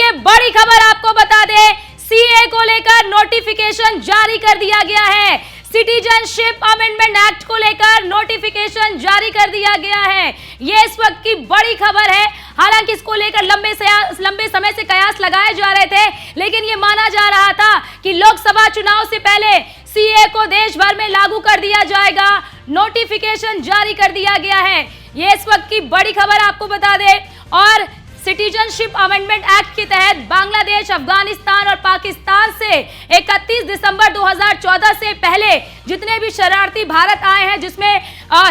चलिए बड़ी खबर आपको बता दें, सीए को लेकर नोटिफिकेशन जारी कर दिया गया है। सिटीजनशिप अमेंडमेंट एक्ट को लेकर नोटिफिकेशन जारी कर दिया गया है। ये इस वक्त की बड़ी खबर है। हालांकि इसको लेकर लंबे समय से कयास लगाए जा रहे थे, लेकिन ये माना जा रहा था कि लोकसभा चुनाव से पहले सीए को देश भर में लागू कर दिया जाएगा। नोटिफिकेशन जारी कर दिया गया है। ये इस वक्त की बड़ी खबर आपको बता दें। और सिटीजनशिप अमेंडमेंट एक्ट के तहत बांग्लादेश, अफगानिस्तान और पाकिस्तान से 31 दिसंबर 2014 से पहले जितने भी शरणार्थी भारत आए हैं, जिसमें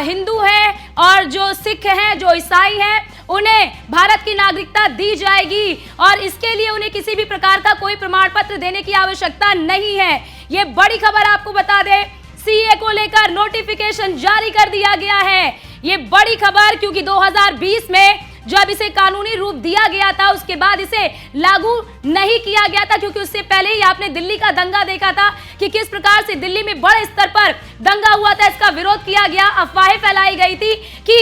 हिंदू हैं और जो सिख हैं, जो ईसाई हैं, उन्हें भारत की नागरिकता दी जाएगी और इसके लिए उन्हें किसी भी प्रकार का कोई प्रमाण पत्र देने की आवश्यकता नहीं है। ये बड़ी खबर आपको बता दें, सीए को लेकर नोटिफिकेशन जारी कर दिया गया है। ये बड़ी खबर क्योंकि 2020 में जब इसे कानूनी रूप दिया गया था, उसके बाद इसे लागू नहीं किया गया था, क्योंकि उससे पहले ही आपने दिल्ली का दंगा देखा था कि किस प्रकार से दिल्ली में बड़े स्तर पर दंगा हुआ था। इसका विरोध किया गया, अफवाहें फैलाई गई थी कि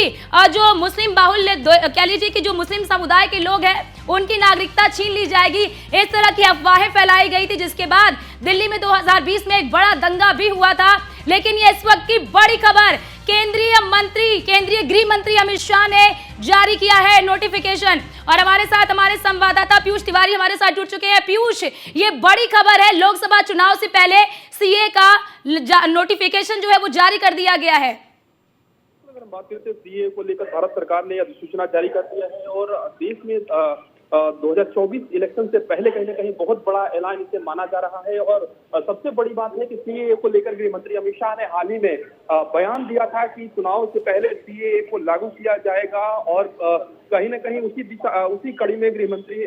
जो मुस्लिम बाहुल्य कह लीजिए कि जो मुस्लिम समुदाय के लोग हैं उनकी नागरिकता छीन ली जाएगी। इस तरह की अफवाहें फैलाई गई थी, जिसके बाद दिल्ली में 2020 में एक बड़ा दंगा भी हुआ था। लेकिन ये इस वक्त की बड़ी खबर, केंद्रीय गृह मंत्री अमित शाह ने जारी किया है नोटिफिकेशन। और हमारे साथ हमारे संवाददाता पीयूष तिवारी हमारे साथ जुड़ चुके हैं। पीयूष, ये बड़ी खबर है, लोकसभा चुनाव से पहले सीए का नोटिफिकेशन जो है वो जारी कर दिया गया है। अगर हम बात करते हैं सीए को लेकर भारत सरकार ने अधिसूचना जारी कर दिया है और देश में 2024 इलेक्शन से पहले कहीं ना कहीं बहुत बड़ा ऐलान इसे माना जा रहा है। और सबसे बड़ी बात है कि सीए को लेकर गृह मंत्री अमित शाह ने हाल ही में बयान दिया था कि चुनाव से पहले सीए को लागू किया जाएगा। और कहीं ना कहीं उसी कड़ी में गृह मंत्री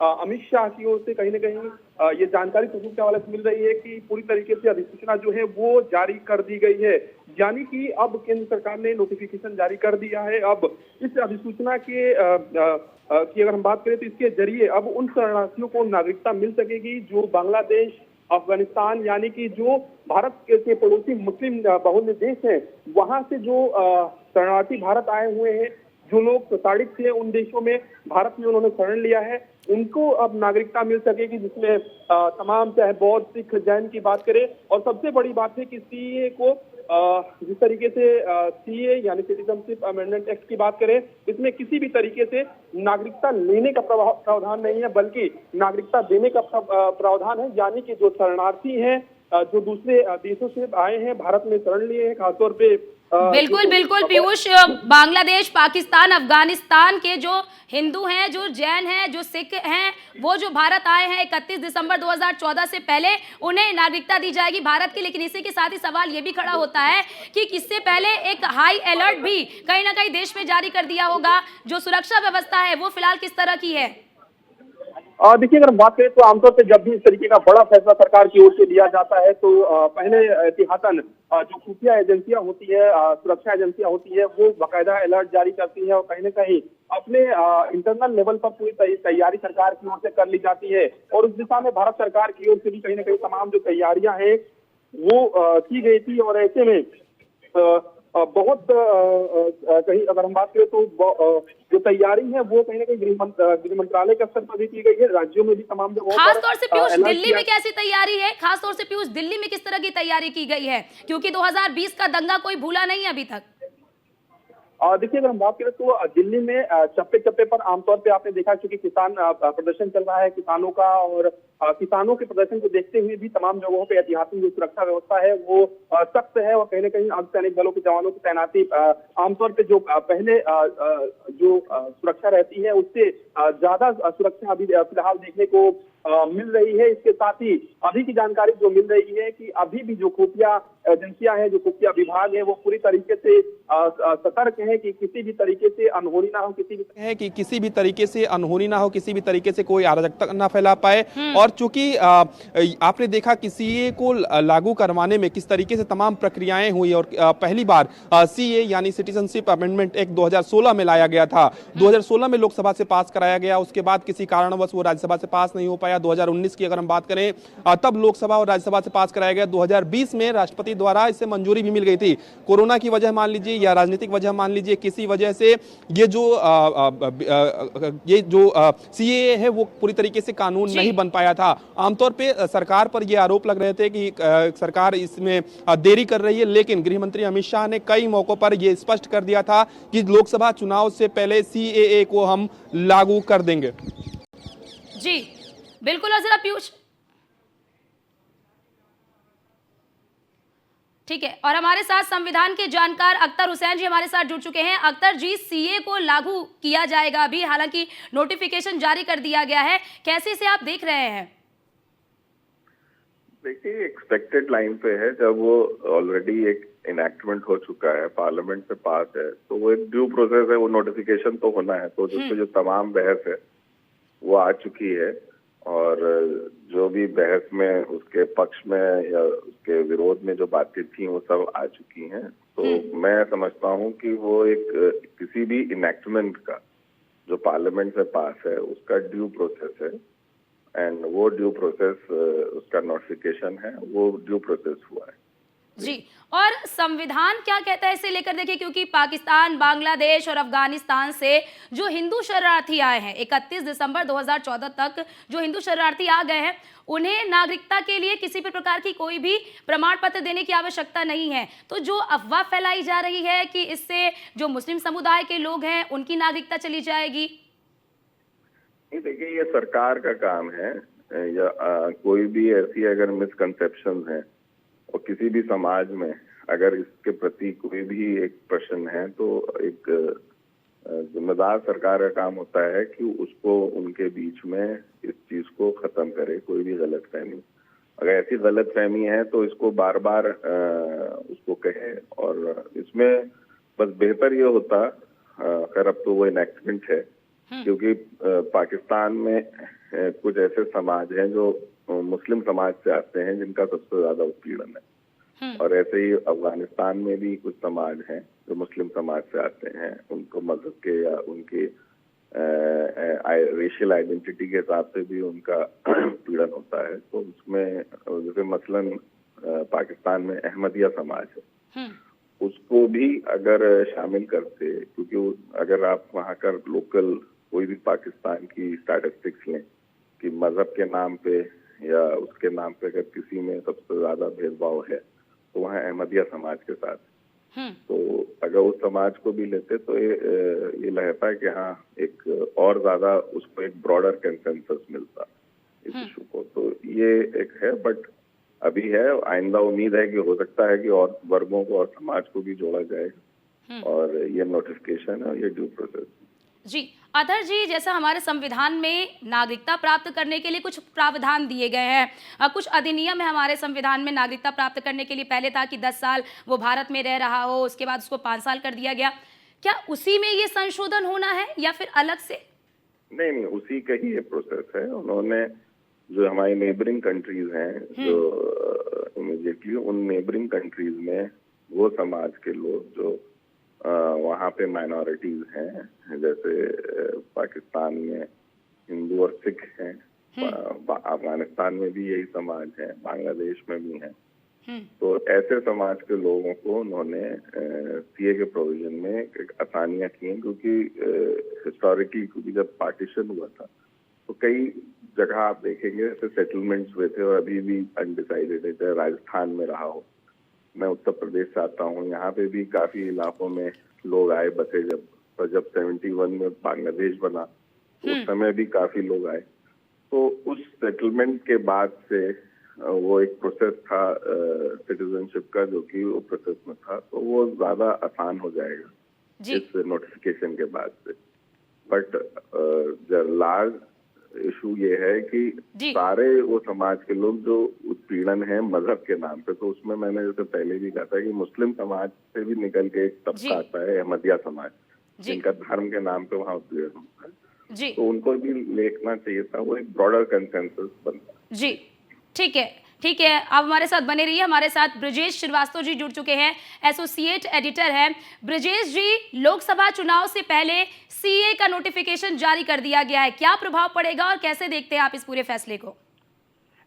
अमित शाह की ओर से कहीं ना कहीं ये जानकारी सूत्रों के हवाले से मिल रही है कि पूरी तरीके से अधिसूचना जो है वो जारी कर दी गई है। यानी कि अब केंद्र सरकार ने नोटिफिकेशन जारी कर दिया है। अब इस अधिसूचना के की अगर हम बात करें तो इसके जरिए अब उन शरणार्थियों को नागरिकता मिल सकेगी जो बांग्लादेश, अफगानिस्तान यानी कि जो भारत के पड़ोसी मुस्लिम बहुल्य देश हैं, वहां से जो शरणार्थी भारत आए हुए हैं, जो लोग प्रताड़ित थे उन देशों में, भारत में उन्होंने शरण लिया है, उनको अब नागरिकता मिल सकेगी, जिसमें तमाम चाहे बौद्ध, सिख, जैन की बात करें। और सबसे बड़ी बात है कि सीए को जिस तरीके से सीए यानी सिटीजनशिप अमेंडमेंट एक्ट की बात करें, इसमें किसी भी तरीके से नागरिकता लेने का प्रावधान नहीं है, बल्कि नागरिकता देने का प्रावधान है। यानी कि जो शरणार्थी हैं, जो दूसरे देशों से आए हैं, भारत में शरण लिए हैं, खासतौर पे बिल्कुल पीयूष, बांग्लादेश, पाकिस्तान, अफगानिस्तान के जो हिंदू हैं, जो जैन हैं, जो सिख हैं, वो जो भारत आए हैं 31 दिसंबर 2014 से पहले, उन्हें नागरिकता दी जाएगी भारत की। लेकिन इसी के साथ ही सवाल ये भी खड़ा होता है कि इससे पहले एक हाई अलर्ट भी कहीं ना कहीं देश में जारी कर दिया होगा। जो सुरक्षा व्यवस्था है वो फिलहाल किस तरह की है? देखिए, अगर हम बात करें तो आमतौर पे जब भी इस तरीके का बड़ा फैसला सरकार की ओर से लिया जाता है तो पहले एहतियातन जो खुफिया एजेंसियां होती है, सुरक्षा एजेंसियां होती है, वो बाकायदा अलर्ट जारी करती है और कहीं ना कहीं अपने इंटरनल लेवल पर पूरी तैयारी सरकार की ओर से कर ली जाती है। और उस दिशा में भारत सरकार की ओर से भी कहीं ना कहीं तमाम जो तैयारियां हैं वो की गई थी। और ऐसे में बहुत कहीं अगर हम बात करें तो जो तैयारी है वो कहीं ना कहीं गृह मंत्रालय के स्तर पर भी की गई है, राज्यों में भी तमाम जगहों पर। खासतौर से पीयूष, दिल्ली में कैसी तैयारी है? खासतौर से पीयूष, दिल्ली में किस तरह की तैयारी की गई है? क्योंकि 2020 का दंगा कोई भूला नहीं है अभी तक। देखिए, अगर हम बात करें तो दिल्ली में चप्पे चप्पे पर आमतौर पे आपने देखा, क्योंकि किसान प्रदर्शन चल रहा है किसानों का, और किसानों के प्रदर्शन को देखते हुए भी तमाम जगहों पे ऐतिहासिक जो सुरक्षा व्यवस्था है वो सख्त है। और कहीं ना कहीं अर्धसैनिक बलों के जवानों की तैनाती आमतौर पे जो पहले जो सुरक्षा रहती है उससे ज्यादा सुरक्षा अभी फिलहाल देखने को मिल रही है। इसके साथ ही अभी की जानकारी जो मिल रही है कि अभी भी जो खुफिया एजेंसियां हैं, जो खुफिया विभाग है, वो पूरी तरीके से सतर्क है कि किसी भी तरीके से अनहोनी ना हो, किसी भी तरीके से अनहोनी ना हो, किसी भी तरीके से कोई अराजकता ना फैला पाए। और चूंकि आपने देखा कि सीए को लागू करवाने में किस तरीके से तमाम प्रक्रियाएं हुई और पहली बार सीए यानी सिटीजनशिप अमेंडमेंट एक्ट 2016 में लाया गया था, 2016 में लोकसभा से पास कराया गया, उसके बाद किसी कारणवश वो राज्यसभा से पास नहीं हो पाया, आया। 2019 की अगर हम बात करें तब लोकसभा और राज्यसभा से पास कराया गया। 2020 में राष्ट्रपति द्वारा इसे मंजूरी भी मिल गई थी। कोरोना की वजह मान लीजिए या राजनीतिक वजह मान लीजिए, किसी वजह से ये जो सीएए है वो पूरी तरीके से कानून नहीं बन पाया था। आमतौर पे सरकार पर ये आरोप लग रहे थे कि सरकार इसमें देरी कर रही है, लेकिन गृह मंत्री अमित शाह ने कई मौकों पर यह स्पष्ट कर दिया था कि लोकसभा चुनाव से पहले सीएए को हम लागू कर देंगे। जी बिल्कुल। और जरा पीयूष, ठीक है, और हमारे साथ संविधान के जानकार अख्तर हुसैन जी हमारे साथ जुड़ चुके हैं। अख्तर जी, सीए को लागू किया जाएगा अभी, हालांकि नोटिफिकेशन जारी कर दिया गया है, कैसे इसे आप देख रहे हैं? देखिए, एक्सपेक्टेड लाइन पे है। जब वो ऑलरेडी एक इनैक्टमेंट हो चुका है, पार्लियामेंट से पास है, तो वो एक ड्यू प्रोसेस है, वो नोटिफिकेशन तो होना है। तो जिसपे जो तमाम बहस है वो आ चुकी है, और जो भी बहस में उसके पक्ष में या उसके विरोध में जो बातें थी वो सब आ चुकी हैं। तो मैं समझता हूँ कि वो एक किसी भी इनैक्टमेंट का जो पार्लियामेंट से पास है उसका ड्यू प्रोसेस है, एंड वो ड्यू प्रोसेस उसका नोटिफिकेशन है, वो ड्यू प्रोसेस हुआ है जी। और संविधान क्या कहता है इसे लेकर? देखिए, क्योंकि पाकिस्तान, बांग्लादेश और अफगानिस्तान से जो हिंदू शरणार्थी आए हैं, 31 दिसंबर 2014 तक जो हिंदू शरणार्थी आ गए हैं, उन्हें नागरिकता के लिए किसी भी प्रकार की कोई भी प्रमाण पत्र देने की आवश्यकता नहीं है। तो जो अफवाह फैलाई जा रही है कि इससे जो मुस्लिम समुदाय के लोग हैं उनकी नागरिकता चली जाएगी। देखिए, ये सरकार का काम है, या कोई भी ऐसी अगर मिसकंसेप्शन है और किसी भी समाज में अगर इसके प्रति कोई भी एक प्रश्न है, तो एक जिम्मेदार सरकार का काम होता है कि उसको उनके बीच में इस चीज को खत्म करे, कोई भी गलतफहमी। अगर ऐसी गलतफहमी है तो इसको बार बार उसको कहे, और इसमें बस बेहतर ये होता, खैर अब तो वो इनएक्टमेंट है, क्योंकि पाकिस्तान में कुछ ऐसे समाज हैं जो मुस्लिम समाज से आते हैं जिनका सबसे ज्यादा उत्पीड़न है, और ऐसे ही अफगानिस्तान में भी कुछ समाज हैं जो मुस्लिम समाज से आते हैं, उनको मजहब के या उनके रेशियल आइडेंटिटी के हिसाब से भी उनका पीड़न होता है। तो उसमें जैसे मसलन पाकिस्तान में अहमदिया समाज है, उसको भी अगर शामिल करते, क्योंकि अगर आप वहाँ का लोकल कोई भी पाकिस्तान की स्टैटिस्टिक्स लें कि मजहब के नाम पे या उसके नाम पे अगर किसी में सबसे ज्यादा भेदभाव है तो वहाँ अहमदिया समाज के साथ। तो अगर उस समाज को भी लेते तो ये लगता है कि हाँ, एक और ज्यादा उसको एक ब्रॉडर कंसेंसस मिलता इस इशू को। तो ये एक है, बट अभी है। आइंदा उम्मीद है कि हो सकता है कि और वर्गों को और समाज को भी जोड़ा जाएगा, और ये नोटिफिकेशन है, ये ड्यू प्रोसेस। जी अधर जी, जैसा हमारे संविधान में नागरिकता प्राप्त करने के लिए कुछ प्रावधान दिए गए हैं, कुछ अधिनियम है हमारे संविधान में नागरिकता प्राप्त करने के लिए। पहले था कि 10 साल वो भारत में रह रहा हो, उसके बाद उसको 5 साल कर दिया गया। क्या उसी में ये संशोधन होना है या फिर अलग से? नहीं, उसी का ही ये प्रोसेस है। उन्होंने जो हमारी नेबरिंग कंट्रीज हैं, जो इमीडिएटली उन नेबरिंग कंट्रीज में वो समाज के लोग जो वहाँ पे माइनॉरिटीज हैं, जैसे पाकिस्तान में हिंदू और सिख हैं, अफगानिस्तान में भी यही समाज है, बांग्लादेश में भी हैं। तो ऐसे समाज के लोगों को उन्होंने सीए के प्रोविजन में एक आसानियां की हैं, क्योंकि हिस्टोरिकली क्योंकि जब पार्टीशन हुआ था तो कई जगह आप देखेंगे जैसे सेटलमेंट्स हुए थे और अभी भी अनडिसाइडेड है। चाहे राजस्थान में रहा हो, मैं उत्तर प्रदेश से आता हूँ, यहाँ पे भी काफी इलाकों में लोग आए बसे। जब 71 में बांग्लादेश बना तो उस समय भी काफी लोग आए। तो उस सेटलमेंट के बाद से वो एक प्रोसेस था सिटीजनशिप का, जो कि वो प्रोसेस में था, तो वो ज्यादा आसान हो जाएगा इस नोटिफिकेशन के बाद से। बट लार्ज इशू ये है कि सारे वो समाज के लोग जो उत्पीड़न है मजहब के नाम पे, तो उसमें मैंने जैसे पहले भी कहा था कि मुस्लिम समाज से भी निकल के एक तबका आता है अहमदिया समाज, जिनका धर्म के नाम पे वहाँ उत्पीड़न होता है, तो उनको भी देखना चाहिए था। वो एक ब्रॉडर कंसेंसस बनता। जी ठीक है, ठीक है, आप हमारे साथ बने रहिए। हमारे साथ ब्रजेश श्रीवास्तव जी जुड़ चुके हैं, एसोसिएट एडिटर हैं। ब्रजेश जी, लोकसभा चुनाव से पहले सीए का नोटिफिकेशन जारी कर दिया गया है, क्या प्रभाव पड़ेगा और कैसे देखते हैं आप इस पूरे फैसले को?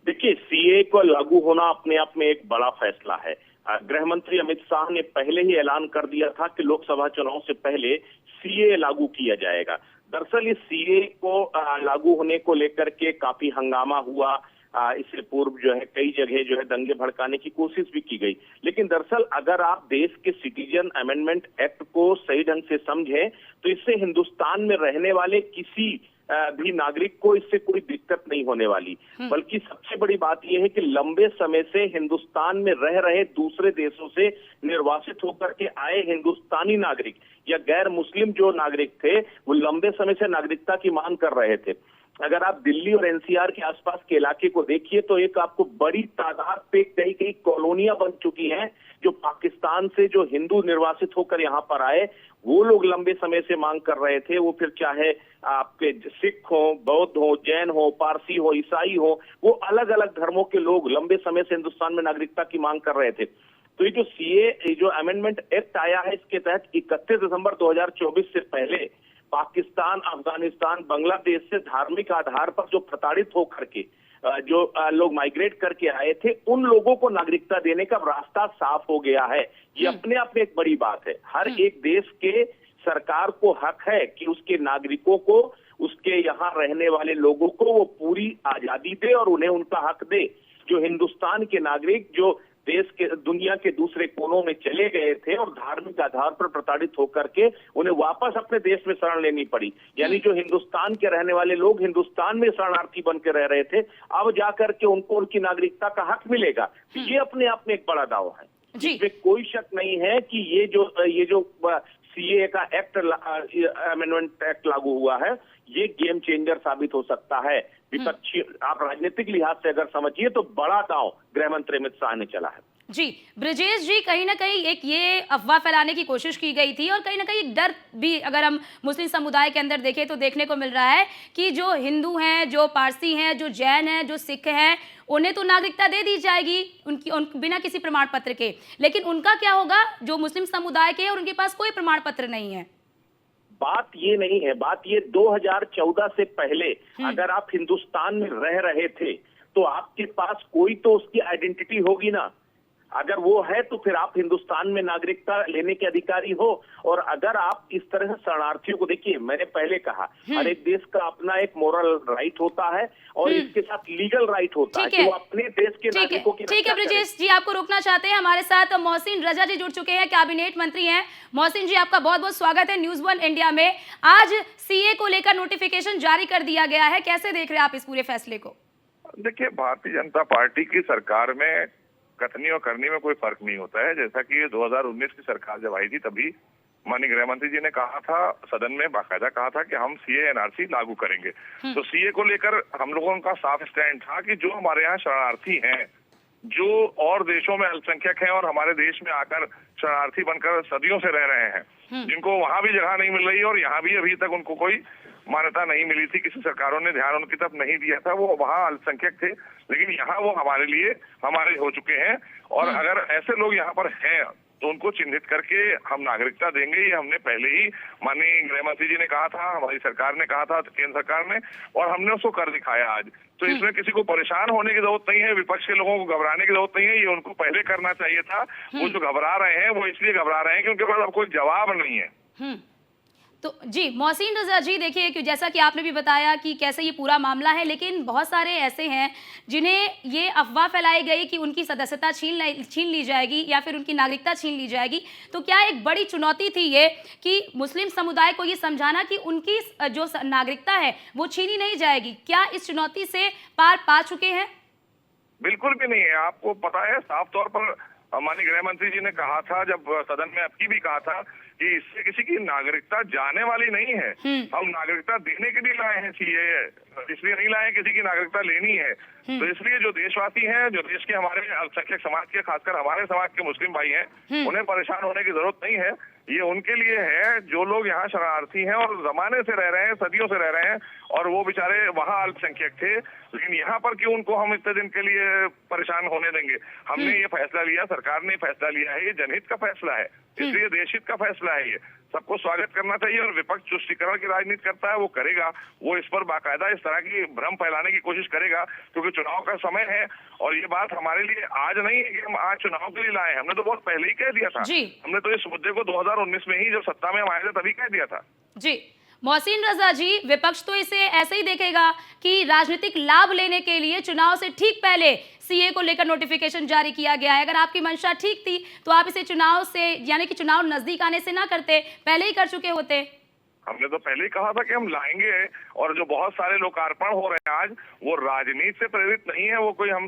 देखिए, सीए को लागू होना अपने आप में एक बड़ा फैसला है। गृह मंत्री अमित शाह ने पहले ही ऐलान कर दिया था कि लोकसभा चुनाव से पहले सीए लागू किया जाएगा। दरअसल इस सीए को लागू होने को लेकर के काफी हंगामा हुआ। इससे पूर्व जो है कई जगह जो है दंगे भड़काने की कोशिश भी की गई। लेकिन दरअसल अगर आप देश के सिटीजन अमेंडमेंट एक्ट को सही ढंग से समझें तो इससे हिंदुस्तान में रहने वाले किसी भी नागरिक को इससे कोई दिक्कत नहीं होने वाली। बल्कि सबसे बड़ी बात यह है कि लंबे समय से हिंदुस्तान में रह रहे दूसरे देशों से निर्वासित होकर के आए हिंदुस्तानी नागरिक या गैर मुस्लिम जो नागरिक थे, वो लंबे समय से नागरिकता की मांग कर रहे थे। अगर आप दिल्ली और एनसीआर के आसपास के इलाके को देखिए तो एक आपको बड़ी तादाद पे कई कई कॉलोनियां बन चुकी हैं जो पाकिस्तान से जो हिंदू निर्वासित होकर यहाँ पर आए, वो लोग लंबे समय से मांग कर रहे थे। वो फिर चाहे आपके सिख हो, बौद्ध हो, जैन हो, पारसी हो, ईसाई हो, वो अलग अलग धर्मों के लोग लंबे समय से हिंदुस्तान में नागरिकता की मांग कर रहे थे। तो ये जो सीए जो अमेंडमेंट एक्ट आया है, इसके तहत 31 दिसंबर 2024 से पहले पाकिस्तान, अफगानिस्तान, बांग्लादेश से धार्मिक आधार पर जो प्रताड़ित होकर के जो लोग माइग्रेट करके आए थे, उन लोगों को नागरिकता देने का रास्ता साफ हो गया है। ये अपने आप में एक बड़ी बात है। हर एक देश के सरकार को हक है कि उसके नागरिकों को, उसके यहाँ रहने वाले लोगों को वो पूरी आजादी दे और उन्हें उनका हक दे। जो हिंदुस्तान के नागरिक जो देश के दुनिया के दूसरे कोनों में चले गए थे और धार्मिक आधार पर प्रताड़ित होकर के उन्हें वापस अपने देश में शरण लेनी पड़ी, यानी जो हिंदुस्तान के रहने वाले लोग हिंदुस्तान में शरणार्थी बन के रह रहे थे, अब जाकर के उनको उनकी नागरिकता का हक मिलेगा। ये अपने आप में एक बड़ा दावा है, जिसमें कोई शक नहीं है कि ये जो सीए का एक्ट अमेंडमेंट एक्ट लागू हुआ है, ये गेम चेंजर साबित हो सकता है। विपक्षी आप राजनीतिक लिहाज से अगर समझिए तो बड़ा दांव गृह मंत्री अमित शाह ने चला है। जी ब्रजेश जी, कहीं ना कहीं एक ये अफवाह फैलाने की कोशिश की गई थी और कहीं ना कहीं एक डर भी अगर हम मुस्लिम समुदाय के अंदर देखें तो देखने को मिल रहा है कि जो हिंदू हैं, जो पारसी हैं, जो जैन हैं, जो सिख हैं, उन्हें तो नागरिकता दे दी जाएगी बिना किसी प्रमाण पत्र के, लेकिन उनका क्या होगा जो मुस्लिम समुदाय के हैं और उनके पास कोई प्रमाण पत्र नहीं है? बात ये नहीं है, बात ये 2014 से पहले अगर आप हिंदुस्तान में रह रहे थे तो आपके पास कोई तो उसकी आइडेंटिटी होगी ना। अगर वो है तो फिर आप हिंदुस्तान में नागरिकता लेने के अधिकारी हो। और अगर आप इस तरह से शरणार्थियों को, देखिए मैंने पहले कहा हर एक देश का अपना एक मोरल राइट होता है और इसके साथ लीगल राइट होता है कि वो अपने देश के नागरिकों की। ठीक है ब्रजेश जी, आपको रोकना चाहते हैं। हमारे साथ मोहसिन रजा जी जुड़ चुके हैं, कैबिनेट मंत्री हैं। मोहसिन जी, आपका बहुत बहुत स्वागत है न्यूज़ 1 इंडिया में। आज सीए को लेकर नोटिफिकेशन जारी कर दिया गया है, कैसे देख रहे हैं आप इस पूरे फैसले को? देखिए, भारतीय जनता पार्टी की सरकार में कथनी और करनी में कोई फर्क नहीं होता है। जैसा कि 2019 की सरकार जब आई थी तभी माननीय गृह मंत्री जी ने कहा था, सदन में बाकायदा कहा था कि हम सीए एनआरसी लागू करेंगे। तो सीए को लेकर हम लोगों का साफ स्टैंड था कि जो हमारे यहाँ शरणार्थी हैं, जो और देशों में अल्पसंख्यक हैं और हमारे देश में आकर शरणार्थी बनकर सदियों से रह रहे हैं, जिनको वहां भी जगह नहीं मिल रही और यहाँ भी अभी तक उनको कोई मान्यता नहीं मिली थी, किसी सरकारों ने ध्यान उनकी तरफ नहीं दिया था, वो वहाँ अल्पसंख्यक थे, लेकिन यहाँ वो हमारे लिए हमारे हो चुके हैं। और अगर ऐसे लोग यहाँ पर हैं तो उनको चिन्हित करके हम नागरिकता देंगे। ये हमने पहले ही माननीय गृह मंत्री जी ने कहा था, हमारी सरकार ने कहा था, केंद्र सरकार ने, और हमने उसको कर दिखाया आज। तो इसमें किसी को परेशान होने की जरूरत नहीं है, विपक्ष के लोगों को घबराने की जरूरत नहीं है। ये उनको पहले करना चाहिए था। वो जो घबरा रहे हैं वो इसलिए घबरा रहे हैं कि उनके पास अब कोई जवाब नहीं है। तो जी मोहसिन रजा जी, देखिए कि जैसा कि आपने भी बताया कि कैसे ये पूरा मामला है, लेकिन बहुत सारे ऐसे हैं जिन्हें ये अफवाह फैलाई गई कि उनकी सदस्यता छीन ली जाएगी या फिर उनकी नागरिकता छीन ली जाएगी। तो क्या एक बड़ी चुनौती थी ये कि मुस्लिम समुदाय को ये समझाना कि उनकी जो नागरिकता है वो छीनी नहीं जाएगी? क्या इस चुनौती से पार पा चुके हैं? बिल्कुल भी नहीं है। आपको पता है, साफ तौर पर माननीय गृह मंत्री जी ने कहा था, जब सदन में आपकी भी कहा था कि इससे किसी की नागरिकता जाने वाली नहीं है। हम नागरिकता देने के लिए लाए हैं सीएए, इसलिए नहीं लाए हैं किसी की नागरिकता लेनी है। तो इसलिए जो देशवासी हैं, जो देश के हमारे अल्पसंख्यक समाज के, खासकर हमारे समाज के मुस्लिम भाई हैं, उन्हें परेशान होने की जरूरत नहीं है। ये उनके लिए है जो लोग यहाँ शरणार्थी हैं और जमाने से रह रहे हैं, सदियों से रह रहे हैं, और वो बेचारे वहाँ अल्पसंख्यक थे, लेकिन यहाँ पर क्यों उनको हम इतने दिन के लिए परेशान होने देंगे। हमने ये फैसला लिया, सरकार ने फैसला लिया है, ये जनहित का फैसला है, इसलिए देशहित का फैसला है। ये सबको स्वागत करना चाहिए, और विपक्ष तुष्टीकरण की राजनीति करता है वो करेगा, वो इस पर बाकायदा इस तरह की भ्रम फैलाने की कोशिश करेगा, क्योंकि चुनाव का समय है। और ये बात हमारे लिए आज नहीं है कि हम आज चुनाव के लिए लाए हैं, हमने तो बहुत पहले ही कह दिया था। हमने तो इस मुद्दे को 2019 में ही जब सत्ता में हम आए थे तभी कह दिया था। जी मोहसिन रजा जी, विपक्ष तो इसे ऐसे ही देखेगा कि राजनीतिक लाभ लेने के लिए चुनाव से ठीक पहले सीए को लेकर नोटिफिकेशन जारी किया गया है। अगर आपकी मंशा ठीक थी तो आप इसे चुनाव से, यानी कि चुनाव नजदीक आने से ना करते, पहले ही कर चुके होते। हमने तो पहले ही कहा था कि हम लाएंगे, और जो बहुत सारे लोकार्पण हो रहे हैं आज, वो राजनीति से प्रेरित नहीं है, वो कोई हम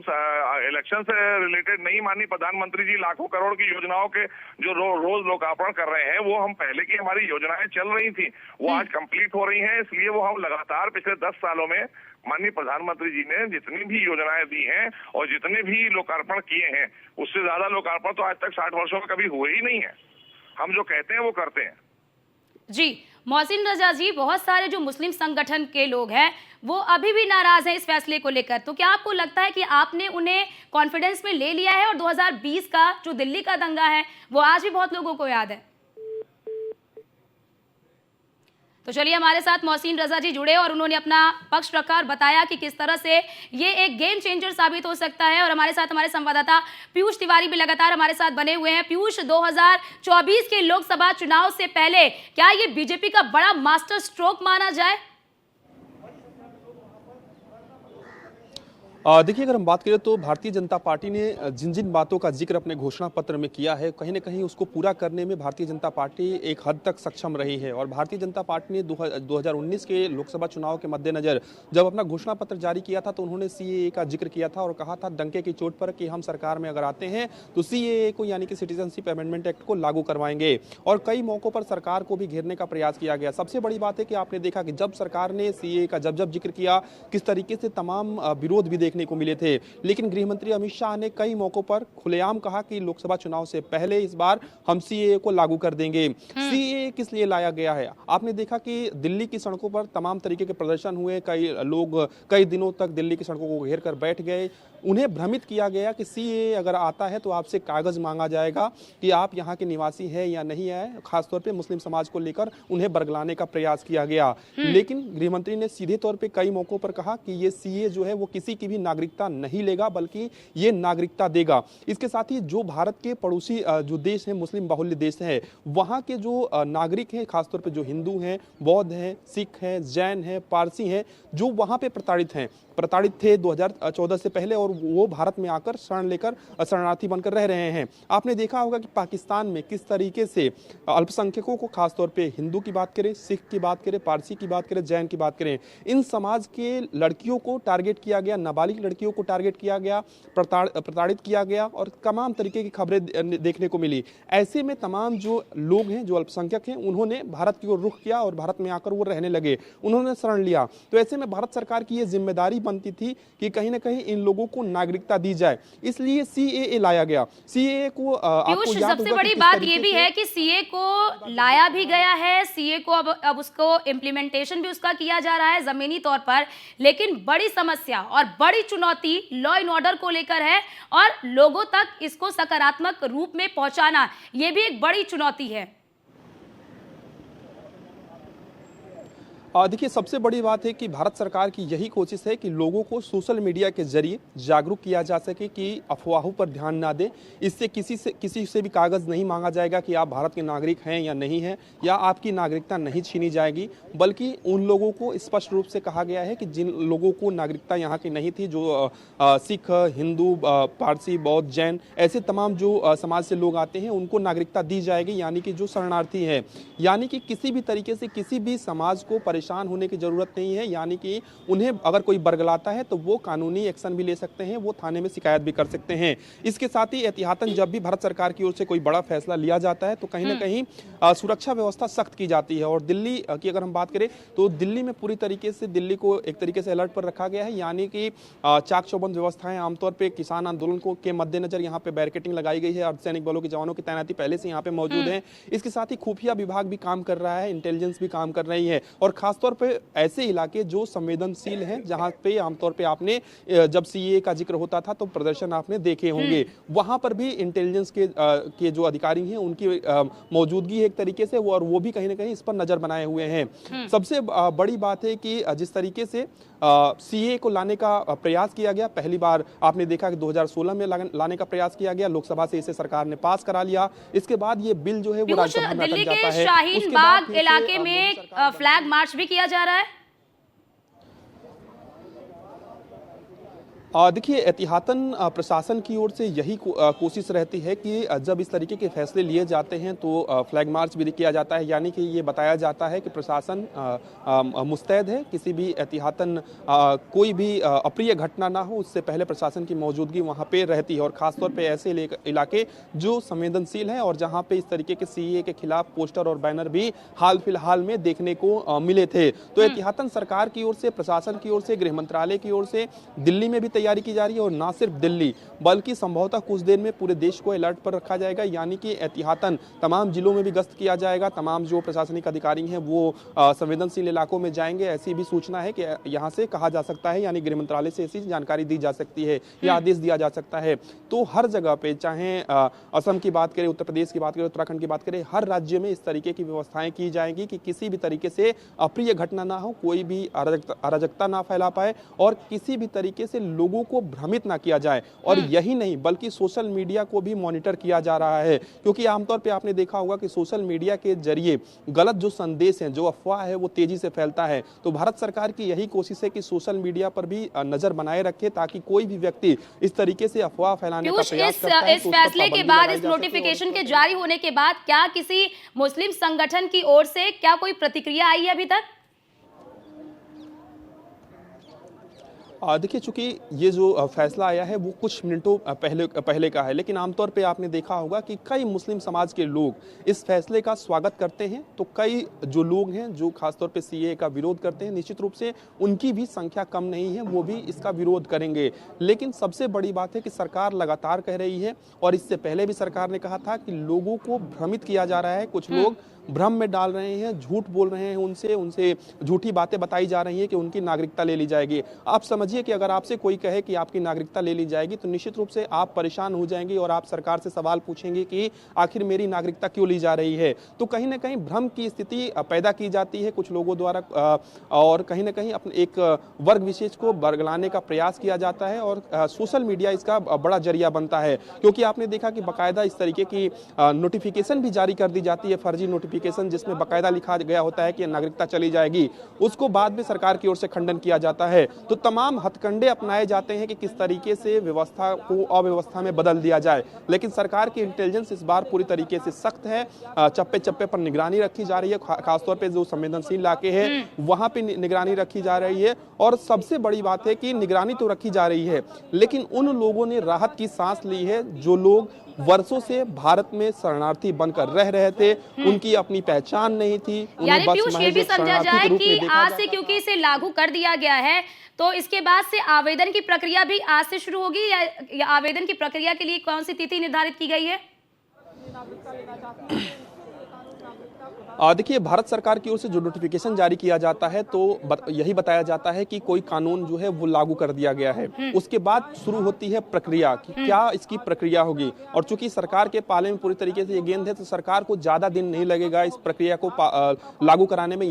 इलेक्शन से रिलेटेड नहीं। माननीय प्रधानमंत्री जी लाखों करोड़ की योजनाओं के जो रोज लोकार्पण कर रहे हैं, वो हम पहले की हमारी योजनाएं चल रही थी, वो आज कंप्लीट हो रही हैं। इसलिए वो हम लगातार पिछले 10 सालों में माननीय प्रधानमंत्री जी ने जितनी भी योजनाएं दी हैं और जितने भी लोकार्पण किए हैं, उससे ज्यादा लोकार्पण तो आज तक 60 वर्षों में कभी हुए ही नहीं है। हम जो कहते हैं वो करते हैं। जी मोहसिन रजा जी, बहुत सारे जो मुस्लिम संगठन के लोग हैं वो अभी भी नाराज हैं इस फैसले को लेकर, तो क्या आपको लगता है कि आपने उन्हें कॉन्फिडेंस में ले लिया है और 2020 का जो दिल्ली का दंगा है वो आज भी बहुत लोगों को याद है? तो चलिए, हमारे साथ मोहसिन रजा जी जुड़े और उन्होंने अपना पक्ष रखा और बताया कि किस तरह से ये एक गेम चेंजर साबित हो सकता है। और हमारे साथ हमारे संवाददाता पीयूष तिवारी भी लगातार हमारे साथ बने हुए हैं। पीयूष, 2024 के लोकसभा चुनाव से पहले क्या ये बीजेपी का बड़ा मास्टर स्ट्रोक माना जाए? देखिए, अगर हम बात करें तो भारतीय जनता पार्टी ने जिन जिन बातों का जिक्र अपने घोषणा पत्र में किया है, कहीं ना कहीं उसको पूरा करने में भारतीय जनता पार्टी एक हद तक सक्षम रही है। और भारतीय जनता पार्टी ने 2019 के लोकसभा चुनाव के मद्देनजर जब अपना घोषणा पत्र जारी किया था तो उन्होंने सीएए का जिक्र किया था और कहा था डंके की चोट पर कि हम सरकार में अगर आते हैं तो सीएए को, यानी कि सिटीजनशिप अमेंडमेंट एक्ट को लागू करवाएंगे। और कई मौकों पर सरकार को भी घेरने का प्रयास किया गया। सबसे बड़ी बात है कि आपने देखा कि जब सरकार ने सीएए का जब जिक्र किया, किस तरीके से तमाम विरोध भी देखने को मिले थे। लेकिन गृह मंत्री अमित शाह ने कई मौकों पर खुलेआम कहा कि लोकसभा चुनाव से पहले इस बार हम सीएए को लागू कर देंगे। सीएए किस लिए लाया गया है? आपने देखा कि दिल्ली की सड़कों पर तमाम तरीके के प्रदर्शन हुए, कई लोग कई दिनों तक दिल्ली की सड़कों को घेर कर बैठ गए। उन्हें भ्रमित किया गया कि सीएए अगर आता है तो आपसे कागज मांगा जाएगा कि आप यहाँ के निवासी हैं या नहीं है। खासतौर पे मुस्लिम समाज को लेकर उन्हें बरगलाने का प्रयास किया गया। लेकिन गृहमंत्री ने सीधे तौर पे कई मौकों पर कहा कि ये सीएए जो है वो किसी की भी नागरिकता नहीं लेगा, बल्कि ये नागरिकता देगा। इसके साथ ही जो भारत के पड़ोसी जो देश हैं, मुस्लिम बाहुल्य देश है, वहाँ के जो नागरिक हैं, खासतौर पे जो हिंदू हैं, बौद्ध हैं, सिख हैं, जैन हैं, पारसी हैं, जो वहाँ पे प्रताड़ित थे 2014 से पहले, और वो भारत में आकर शरण लेकर शरणार्थी बनकर रह रहे हैं। आपने देखा होगा कि पाकिस्तान में किस तरीके से अल्पसंख्यकों को, खासतौर पे हिंदू की बात करें, सिख की बात करें, पारसी की बात करें, जैन की बात करें, इन समाज के लड़कियों को टारगेट किया गया, नाबालिग लड़कियों को टारगेट किया गया, प्रताड़ित किया गया और तमाम तरीके की खबरें देखने को मिली। ऐसे में तमाम जो लोग हैं, जो अल्पसंख्यक हैं, उन्होंने भारत की ओर रुख किया और भारत में आकर वो रहने लगे, उन्होंने शरण लिया। तो ऐसे में भारत सरकार की ये जिम्मेदारी बनती थी कि कहीं ना कहीं इन लोगों को नागरिकता दी जाए, इसलिए सीएए लाया गया। सीएए को आपको याद सबसे बड़ी बात ये भी है कि सीएए को लाया भी गया है, सीएए को अब उसको इम्प्लीमेंटेशन भी उसका किया जा रहा है जमीनी तौर पर, लेकिन बड़ी समस्या और बड़ी चुनौती लॉ एंड ऑर्डर को लेकर है और लोगों तक इसको सकारात्मक रूप में पहुंचाना, ये भी एक बड़ी चुनौती है। देखिए, सबसे बड़ी बात है कि भारत सरकार की यही कोशिश है कि लोगों को सोशल मीडिया के जरिए जागरूक किया जा सके कि अफवाहों पर ध्यान ना दें। इससे किसी से भी कागज़ नहीं मांगा जाएगा कि आप भारत के नागरिक हैं या नहीं हैं, या आपकी नागरिकता नहीं छीनी जाएगी, बल्कि उन लोगों को स्पष्ट रूप से कहा गया है कि जिन लोगों को नागरिकता यहाँ की नहीं थी, जो सिख, हिंदू, पारसी, बौद्ध, जैन, ऐसे तमाम जो समाज से लोग आते हैं, उनको नागरिकता दी जाएगी, यानी कि जो शरणार्थी हैं। यानी कि किसी भी तरीके से किसी भी समाज को परेशान होने की जरूरत नहीं है, यानी कि उन्हें अगर कोई बरगलाता है तो वो कानूनी एक्शन भी ले सकते हैं, वो थाने में शिकायत भी कर सकते हैं। इसके साथ ही एहतियातन जब भी भारत सरकार की ओर से कोई बड़ा फैसला लिया जाता है तो कहीं ना कहीं सुरक्षा व्यवस्था सख्त की जाती है। और दिल्ली की अगर हम बात करें तो दिल्ली में पूरी तरीके से दिल्ली को एक तरीके से अलर्ट पर रखा गया है, यानी कि चाक चौबंद व्यवस्थाएं, आमतौर पर किसान आंदोलन के मद्देनजर यहाँ पे बैरिकेडिंग लगाई गई है, अर्धसैनिक बलों के जवानों की तैनाती पहले से यहाँ पे मौजूद है। इसके साथ ही खुफिया विभाग भी काम कर रहा है, इंटेलिजेंस भी काम कर रही है, और खासतौर पे ऐसे इलाके जो संवेदनशील हैं, जहां पे आमतौर पे आपने जब सीए का जिक्र होता था तो प्रदर्शन आपने देखे होंगे, वहां पर भी इंटेलिजेंस के जो अधिकारी हैं उनकी मौजूदगी है एक तरीके से, और वो भी कहीं ना कहीं इस पर नजर बनाए हुए हैं। सबसे बड़ी बात है कि जिस तरीके से सीए को लाने का प्रयास किया गया, पहली बार आपने देखा कि 2016 में लाने का प्रयास किया गया, लोकसभा से इसे सरकार ने पास करा लिया। इसके बाद ये बिल जो है वो राज्यसभा में अटक जाता है। शाहीन बाग इलाके में फ्लैग मार्च भी किया जा रहा है। देखिए, एहतियातन प्रशासन की ओर से यही कोशिश रहती है कि जब इस तरीके के फैसले लिए जाते हैं तो फ्लैग मार्च भी किया जाता है, यानी कि ये बताया जाता है कि प्रशासन मुस्तैद है, किसी भी एहतियातन कोई भी अप्रिय घटना ना हो उससे पहले प्रशासन की मौजूदगी वहाँ पे रहती है। और खासतौर पे ऐसे इलाके जो संवेदनशील हैं और जहाँ पे इस तरीके के सीए के खिलाफ पोस्टर और बैनर भी हाल फिलहाल में देखने को मिले थे। तो एहतियातन सरकार की ओर से, प्रशासन की ओर से, गृह मंत्रालय की ओर से दिल्ली में भी तैयारी की जा रही है, और ना सिर्फ दिल्ली बल्कि संभवतः कुछ देर में पूरे देश को अलर्ट पर रखा जाएगा, यानी कि एहतियातन तमाम जिलों में भी गश्त किया जाएगा, तमाम जो प्रशासनिक अधिकारी हैं वो संवेदनशील इलाकों में जाएंगे। ऐसी भी सूचना है कि यहाँ से कहा जा सकता है, यानी गृह मंत्रालय से ऐसी जानकारी दी जा सकती है या आदेश दिया जा सकता है। तो हर जगह पे, चाहे असम की बात करें, उत्तर प्रदेश की बात करें, उत्तराखंड की बात करें, हर राज्य में इस तरीके की व्यवस्थाएं की जाएंगी कि किसी भी तरीके से अप्रिय घटना ना हो, कोई भी अराजकता ना फैला पाए और किसी भी तरीके से लोगों को भ्रमित ना किया जाए। और यही नहीं बल्कि सोशल मीडिया को भी मॉनिटर किया जा रहा है, क्योंकि आमतौर पे आपने देखा होगा कि सोशल मीडिया के जरिए गलत जो संदेश हैं, जो अफवाह है, वो तेजी से फैलता है। तो भारत सरकार की यही कोशिश है कि सोशल मीडिया पर भी नजर बनाए रखे, ताकि कोई भी व्यक्ति इस तरीके से अफवाह फैलाने का प्रयास करता है इस फैसले के बाद, इस नोटिफिकेशन के जारी होने के बाद क्या किसी मुस्लिम संगठन की ओर से क्या कोई प्रतिक्रिया आई है अभी तक? देखिए, चूंकि ये जो फैसला आया है वो कुछ मिनटों पहले का है, लेकिन आमतौर पे आपने देखा होगा कि कई मुस्लिम समाज के लोग इस फैसले का स्वागत करते हैं। तो कई जो लोग हैं जो खासतौर पे सीए का विरोध करते हैं, निश्चित रूप से उनकी भी संख्या कम नहीं है, वो भी इसका विरोध करेंगे। लेकिन सबसे बड़ी बात है कि सरकार लगातार कह रही है, और इससे पहले भी सरकार ने कहा था कि लोगों को भ्रमित किया जा रहा है, कुछ लोग भ्रम में डाल रहे हैं, झूठ बोल रहे हैं, उनसे झूठी बातें बताई जा रही है कि उनकी नागरिकता ले ली जाएगी। आप समझिए कि अगर आपसे कोई कहे कि आपकी नागरिकता ले ली जाएगी तो निश्चित रूप से आप परेशान हो जाएंगे और आप सरकार से सवाल पूछेंगे कि आखिर मेरी नागरिकता क्यों ली जा रही है। तो कहीं ना कहीं भ्रम की स्थिति पैदा की जाती है कुछ लोगों द्वारा, और कहीं ना कहीं अपने एक वर्ग विशेष को बरगलाने का प्रयास किया जाता है, और सोशल मीडिया इसका बड़ा जरिया बनता है। क्योंकि आपने देखा कि बाकायदा इस तरीके की नोटिफिकेशन भी जारी कर दी जाती है, फर्जी नोटिफिकेशन जिसमें बाकायदा लिखा गया होता है कि नागरिकता चली जाएगी, उसको बाद में सरकार की ओर से खंडन किया जाता है। तो तमाम हथकंडे अपनाए जाते हैं कि किस तरीके से व्यवस्था को अव्यवस्था में बदल दिया जाए। लेकिन सरकार की इंटेलिजेंस इस बार पूरी तरीके से सख्त है, चप्पे चप्पे पर निगरानी रखी जा रही है, खासतौर पर जो संवेदनशील इलाके हैं वहां पे निगरानी रखी जा रही है। और सबसे बड़ी बात है कि निगरानी तो रखी जा रही है, लेकिन उन लोगों ने राहत की सांस ली है जो लोग वर्षों से भारत में शरणार्थी बनकर रह रहे थे, उनकी अपनी पहचान नहीं थी। यानी पीयूष, ये भी समझा जाए कि आज से, क्योंकि इसे लागू कर दिया गया है, तो इसके बाद से आवेदन की प्रक्रिया भी आज से शुरू होगी, या आवेदन की प्रक्रिया के लिए कौन सी तिथि निर्धारित की गई है? देखिए, भारत सरकार की ओर से जो नोटिफिकेशन जारी किया जाता है तो यही बताया जाता है कि कोई कानून जो है वो लागू कर दिया गया है। उसके बाद शुरू होती है प्रक्रिया कि क्या इसकी प्रक्रिया होगी। और चूंकि सरकार के पाले में पूरी तरीके से ये गेंद है, तो सरकार को ज्यादा दिन नहीं लगेगा इस प्रक्रिया को लागू कराने में।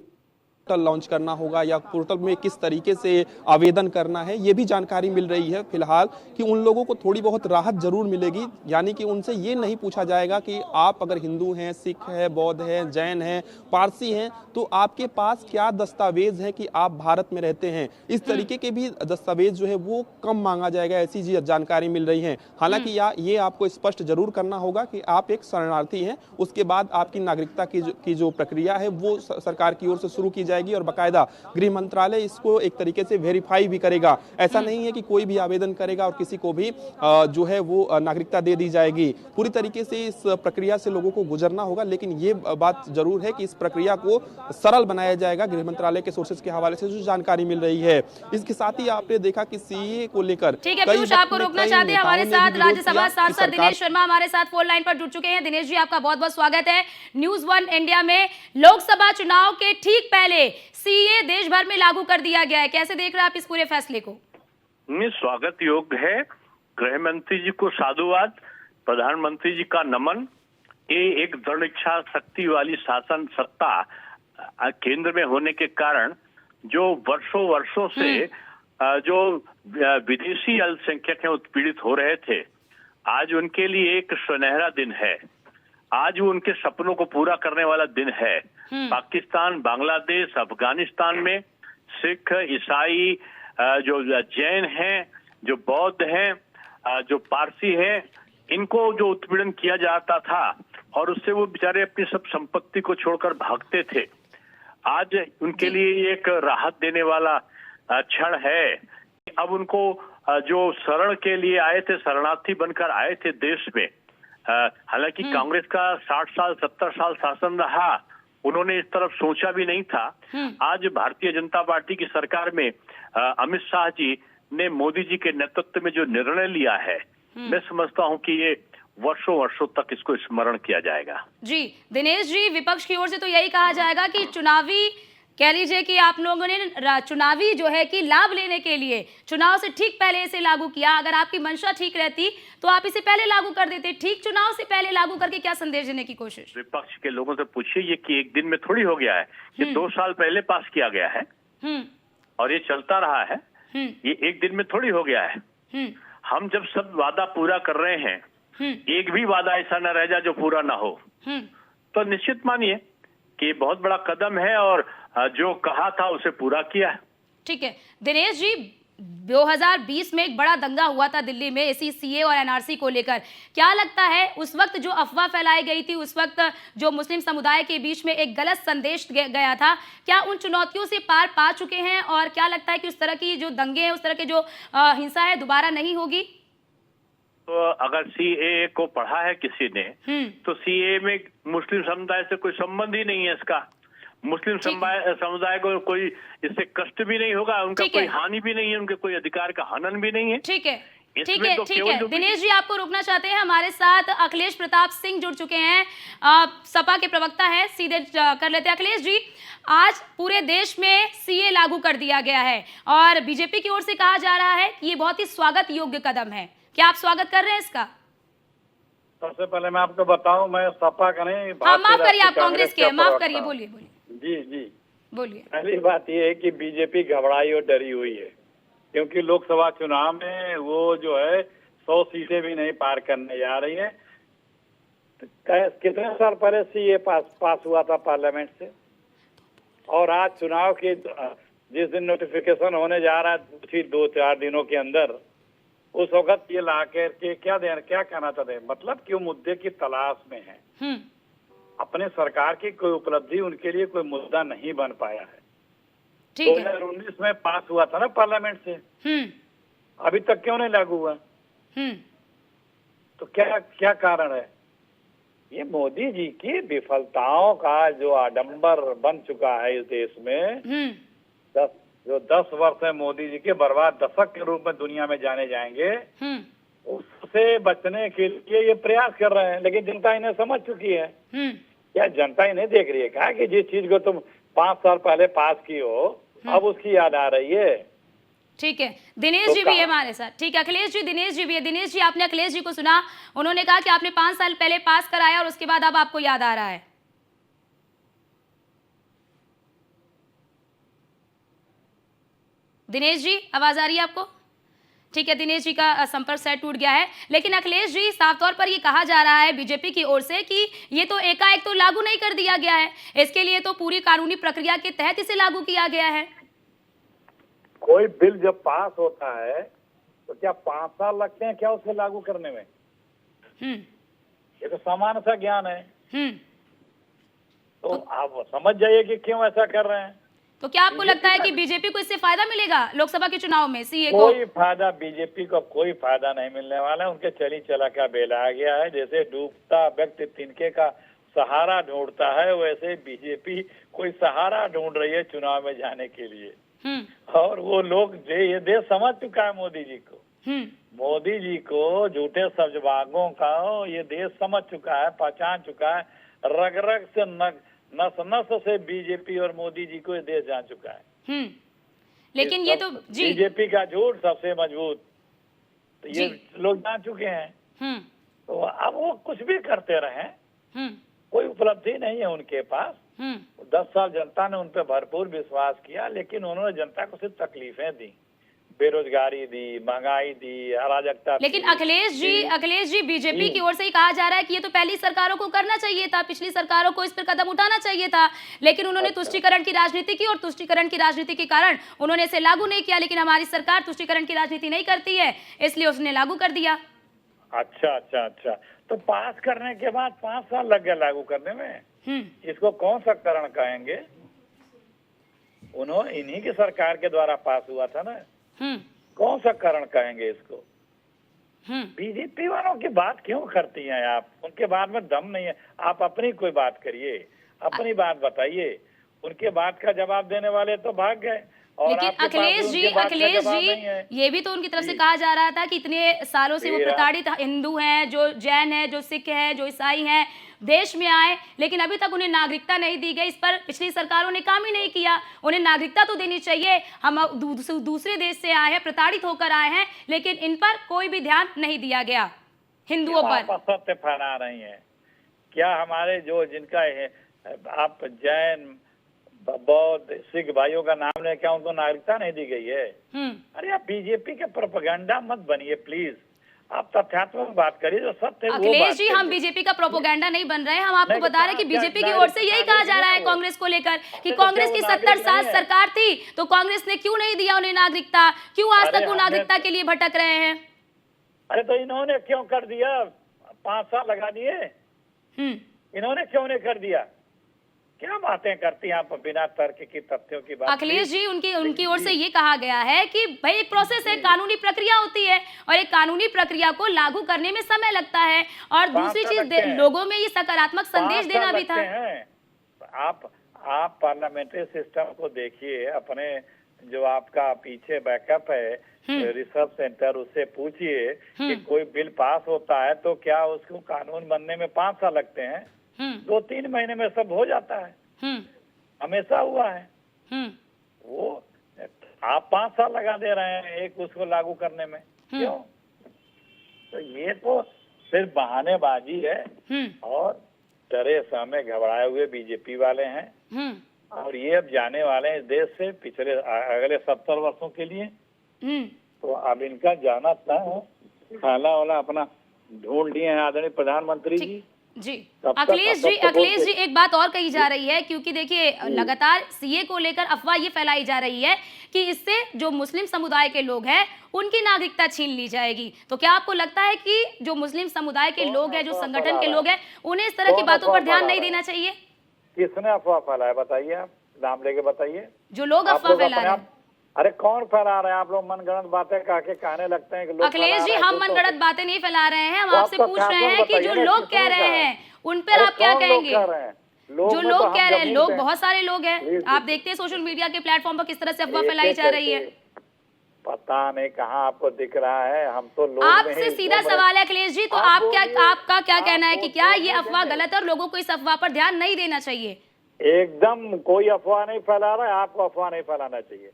पोर्टल लॉन्च करना होगा या पोर्टल में किस तरीके से आवेदन करना है, ये भी जानकारी मिल रही है फिलहाल कि उन लोगों को थोड़ी बहुत राहत जरूर मिलेगी। यानी कि उनसे ये नहीं पूछा जाएगा कि आप अगर हिंदू हैं, सिख है, बौद्ध है, जैन है, पारसी हैं, तो आपके पास क्या दस्तावेज है कि आप भारत में रहते हैं। इस तरीके के भी दस्तावेज जो है वो कम मांगा जाएगा, ऐसी जानकारी मिल रही है। हालांकि ये आपको स्पष्ट जरूर करना होगा कि आप एक शरणार्थी हैं। उसके बाद आपकी नागरिकता की जो प्रक्रिया है वो सरकार की ओर से शुरू की जाएगी और बाकायदा गृह मंत्रालय इसको एक तरीके से वेरीफाई भी करेगा। ऐसा नहीं है कि कोई भी आवेदन करेगा और किसी को भी जो है वो नागरिकता दे दी जाएगी। पूरी तरीके से इस प्रक्रिया से लोगों को गुजरना होगा, लेकिन ये बात जरूर है कि इस प्रक्रिया को सरल बनाया जाएगा। गृह मंत्रालय के सोर्सेज के हवाले से जो जानकारी मिल रही है, इसके साथ ही आपने देखा कि सीए को लेकर ठीक है पीयूष, आपको रोकना चाहते हैं। हमारे साथ राज्यसभा सांसद दिनेश शर्मा हमारे साथ फोन लाइन पर जुड़ चुके हैं। दिनेश जी, आपका बहुत बहुत स्वागत है न्यूज़ 1 इंडिया में। लोकसभा चुनाव के ठीक पहले सीए देश भर में लागू कर दिया गया है, कैसे देख रहे हैं आप इस पूरे फैसले को? स्वागत योग्य है। गृह मंत्री जी को साधुवाद, प्रधानमंत्री जी का नमन। ये एक दृढ़ इच्छा शक्ति वाली शासन सत्ता केंद्र में होने के कारण जो वर्षों से जो विदेशी अल्पसंख्यक हैं उत्पीड़ित हो रहे थे, आज उनके लिए एक सुनहरा दिन है। आज वो उनके सपनों को पूरा करने वाला दिन है। पाकिस्तान, बांग्लादेश, अफगानिस्तान में सिख, ईसाई, जो जैन हैं, जो बौद्ध हैं, जो पारसी हैं, इनको जो उत्पीड़न किया जाता था और उससे वो बेचारे अपनी सब संपत्ति को छोड़कर भागते थे, आज उनके लिए एक राहत देने वाला क्षण है। अब उनको जो शरण के लिए आए थे, शरणार्थी बनकर आए थे देश में, हालांकि कांग्रेस का 60 साल 70 साल शासन रहा, उन्होंने इस तरफ सोचा भी नहीं था। आज भारतीय जनता पार्टी की सरकार में अमित शाह जी ने मोदी जी के नेतृत्व में जो निर्णय लिया है, मैं समझता हूं कि ये वर्षों तक इसको स्मरण किया जाएगा। जी दिनेश जी, विपक्ष की ओर से तो यही कहा जाएगा कि चुनावी, कह लीजिए कि आप लोगों ने चुनावी जो है कि लाभ लेने के लिए चुनाव से ठीक पहले इसे लागू किया। अगर आपकी मंशा ठीक रहती तो आप इसे पहले लागू कर देते, ठीक चुनाव से पहले लागू करके क्या संदेश देने की कोशिश? विपक्ष के लोगों से पूछिए, ये कि एक दिन में थोड़ी हो गया है, ये 2 साल पहले पास किया गया है और ये चलता रहा है, ये एक दिन में थोड़ी हो गया है। हम जब सब वादा पूरा कर रहे हैं, एक भी वादा ऐसा न रह जाए जो पूरा ना हो, तो निश्चित मानिए कि ये बहुत बड़ा कदम है और जो कहा था उसे पूरा किया है। ठीक है दिनेश जी, 2020 में एक बड़ा दंगा हुआ था दिल्ली में इसी सीए और एनआरसी को लेकर। क्या लगता है उस वक्त जो अफवाह फैलाई गई थी, उस वक्त जो मुस्लिम समुदाय के बीच में एक गलत संदेश गया था, क्या उन चुनौतियों से पार पा चुके हैं और क्या लगता है कि उस तरह की जो दंगे हैं, उस तरह की जो हिंसा है दोबारा नहीं होगी? तो अगर सीए को पढ़ा है किसी ने, तो सीए में मुस्लिम समुदाय से कोई संबंध ही नहीं है इसका। मुस्लिम समुदाय को कोई इससे कष्ट भी नहीं होगा, उनका कोई हानि भी नहीं है, उनके कोई अधिकार का हनन भी नहीं है। ठीक है ठीक है दिनेश जी, आपको रोकना चाहते हैं। हमारे साथ अखिलेश प्रताप सिंह जुड़ चुके हैं, सपा के प्रवक्ता है, सीधे कर लेते हैं। अखिलेश जी, आज पूरे देश में सीए लागू कर दिया गया है और बीजेपी की ओर से कहा जा रहा है कि ये बहुत ही स्वागत योग्य कदम है, क्या आप स्वागत कर रहे हैं इसका? सबसे पहले मैं आपको बताऊं, मैं सपा का नहीं, हाँ माफ करिए, आप कांग्रेस के हैं, माफ करिए, बोलिए जी बोलिए। पहली बात ये है कि बीजेपी घबराई और डरी हुई है, क्योंकि लोकसभा चुनाव में वो जो है 100 सीटें भी नहीं पार करने जा रही है। कितने साल पहले सीए पास हुआ था पार्लियामेंट से, और आज चुनाव के जिस दिन नोटिफिकेशन होने जा रहा है 2-4 दिनों के अंदर, उस वक्त ये ला के क्या कहना चाहते हैं, मतलब कि वो मुद्दे की तलाश में है। अपने सरकार की कोई उपलब्धि उनके लिए कोई मुद्दा नहीं बन पाया है। 2019 में पास हुआ था ना पार्लियामेंट से, अभी तक क्यों नहीं लागू हुआ? तो क्या कारण है? ये मोदी जी की विफलताओं का जो आडंबर बन चुका है इस देश में। 10 वर्ष है मोदी जी के बर्बाद दशक के रूप में दुनिया में जाने जाएंगे, उससे बचने के लिए ये प्रयास कर रहे हैं, लेकिन जनता इन्हें समझ चुकी है। क्या जनता इन्हें देख रही है क्या कि जिस चीज को तुम 5 साल पहले पास की हो, अब उसकी याद आ रही है? ठीक है, दिनेश जी भी है हमारे साथ। ठीक है अखिलेश जी, दिनेश जी भी है। दिनेश जी, आपने अखिलेश जी को सुना, उन्होंने कहा कि आपने 5 साल पहले पास कराया और उसके बाद अब आपको याद आ रहा है। दिनेश जी, आवाज आ रही है आपको? ठीक है, दिनेश जी का संपर्क सेट टूट गया है। लेकिन अखिलेश जी, साफ तौर पर ये कहा जा रहा है बीजेपी की ओर से कि ये तो एकाएक तो लागू नहीं कर दिया गया है, इसके लिए तो पूरी कानूनी प्रक्रिया के तहत इसे लागू किया गया है। कोई बिल जब पास होता है तो क्या 5 साल लगते हैं क्या उसे लागू करने में? ये तो सामान्य सा ज्ञान है। तो आप समझ जाइए कि क्यों ऐसा कर रहे हैं। तो क्या आपको लगता है कि बीजेपी को इससे फायदा मिलेगा लोकसभा के चुनाव में सीए को? कोई फायदा बीजेपी को कोई फायदा नहीं मिलने वाला है। उनके चली चला का बेला आ गया है। जैसे डूबता व्यक्ति तिनके का सहारा ढूंढता है, वैसे बीजेपी कोई सहारा ढूंढ रही है चुनाव में जाने के लिए। और वो लोग ये देश समझ चुका है मोदी जी को। मोदी जी को झूठे सब्जबागों का ये देश समझ चुका है, पहचान चुका है। रग रग से नस नस से बीजेपी और मोदी जी को ये देश जान चुका है। लेकिन ये तो जी बीजेपी का झूठ सबसे मजबूत, तो ये लोग जान चुके हैं। तो अब वो कुछ भी करते रहे, कोई उपलब्धि नहीं है उनके पास। 10 साल जनता ने उन पर भरपूर विश्वास किया, लेकिन उन्होंने जनता को सिर्फ तकलीफें दी, बेरोजगारी दी, महंगाई दी, अराजकता। लेकिन अखिलेश जी बीजेपी की ओर से ही कहा जा रहा है कि ये तो पहली सरकारों को करना चाहिए था, पिछली सरकारों को इस पर कदम उठाना चाहिए था, लेकिन उन्होंने तुष्टीकरण की राजनीति की और तुष्टीकरण की राजनीति के कारण उन्होंने इसे लागू नहीं किया। लेकिन हमारी सरकार तुष्टीकरण की राजनीति नहीं करती है, इसलिए उसने लागू कर दिया। अच्छा, तो पास करने के बाद 5 साल लग गए लागू करने में। इसको कौन सा करण कहेंगे? इन्हीं की सरकार के द्वारा पास हुआ था ना। कौन सा करण कहेंगे इसको? बीजेपी वालों की बात क्यों करती हैं आप? उनके बाद में दम नहीं है। आप अपनी कोई बात करिए, अपनी बात बताइए। उनके बात का जवाब देने वाले तो भाग गए। लेकिन अखिलेश जी ये भी तो उनकी तरफ से कहा जा रहा था कि इतने सालों से वो प्रताड़ित हिंदू हैं, जो जैन है, जो सिख है, जो ईसाई हैं, देश में आए, लेकिन अभी तक उन्हें नागरिकता नहीं दी गई। इस पर पिछली सरकारों ने काम ही नहीं किया। उन्हें नागरिकता तो देनी चाहिए। हम दूसरे देश से आए हैं, प्रताड़ित होकर आए हैं, लेकिन इन पर कोई भी ध्यान नहीं दिया गया। हिंदुओं पर सत्य फैला रही है क्या? हमारे जो जिनका है आप जैन, बौद्ध, सिख भाइयों का नाम ले, क्या उनको नागरिकता नहीं दी गई है? अरे आप बीजेपी के प्रोपेगेंडा मत बनिए प्लीज। आप तथ्यात्मक बात करिए, जो सत्य है वो अखिलेश बात जी, हम बीजेपी का प्रोपेगेंडा नहीं बन रहे हैं। हम आपको बता रहे हैं कि बीजेपी की ओर से यही कहा जा रहा है कांग्रेस को लेकर कि कांग्रेस की 70 साल सरकार थी, तो कांग्रेस ने क्यों नहीं दिया उन्हें नागरिकता? क्यों आज तक वो नागरिकता के लिए भटक रहे हैं? अरे तो इन्होंने क्यों कर दिया? 5 साल लगा दिए, इन्होंने क्यों नहीं कर दिया? क्या बातें करती हैं आप बिना तर्क की, तथ्यों की बात? अखिलेश जी, उनकी ओर से ये कहा गया है कि भाई एक प्रोसेस है, कानूनी प्रक्रिया होती है, और एक कानूनी प्रक्रिया को लागू करने में समय लगता है। और दूसरी चीज, लोगों में ये सकारात्मक संदेश देना भी था। आप पार्लियामेंट्री सिस्टम को देखिए, अपने जो आपका पीछे बैकअप है रिसर्च सेंटर, उससे पूछिए कि कोई बिल पास होता है तो क्या उसको कानून बनने में 5 साल लगते हैं? 2-3 महीने में सब हो जाता है। हमेशा हुआ है। वो आप 5 साल लगा दे रहे हैं एक उसको लागू करने में, क्यों? तो ये तो सिर्फ बहानेबाजी है और डरे समय घबराए हुए बीजेपी वाले हैं। और ये अब जाने वाले हैं इस देश से पिछले अगले 70 वर्षों के लिए। तो अब इनका जाना था, खाला वाला अपना ढूंढ लिए हैं आदरणीय प्रधानमंत्री जी। अखिलेश जी, एक बात और कही जा रही है, क्योंकि देखिए लगातार सीए को लेकर अफवाह ये फैलाई जा रही है कि इससे जो मुस्लिम समुदाय के लोग हैं उनकी नागरिकता छीन ली जाएगी। तो क्या आपको लगता है कि जो मुस्लिम समुदाय के लोग हैं, जो संगठन के लोग हैं, उन्हें इस तरह की बातों पर ध्यान नहीं देना चाहिए? किसने अफवाह फैलाया बताइए, आप नाम लेके बताइए। जो लोग अफवाह फैला रहे हैं। अरे कौन फैला रहे हैं? आप लोग मनगढ़ंत बातें कहने लगते हैं कि लोग। अखिलेश जी, हम मनगढ़ंत बातें नहीं फैला रहे हैं। हम आपसे पूछ रहे हैं कि जो लोग कह रहे हैं उन पर आप क्या कहेंगे? जो लोग कह रहे हैं, लोग बहुत सारे लोग हैं। आप देखते हैं सोशल मीडिया के प्लेटफॉर्म पर किस तरह से अफवाह फैलाई जा रही है। पता नहीं कहाँ आपको दिख रहा है। हम तो लोग आपसे सीधा सवाल है अखिलेश जी, तो आपका क्या कहना है कि क्या ये अफवाह गलत है और लोगों को इस अफवाह पर ध्यान नहीं देना चाहिए? एकदम कोई अफवाह नहीं फैला रहा है, आपको अफवाह नहीं फैलाना चाहिए।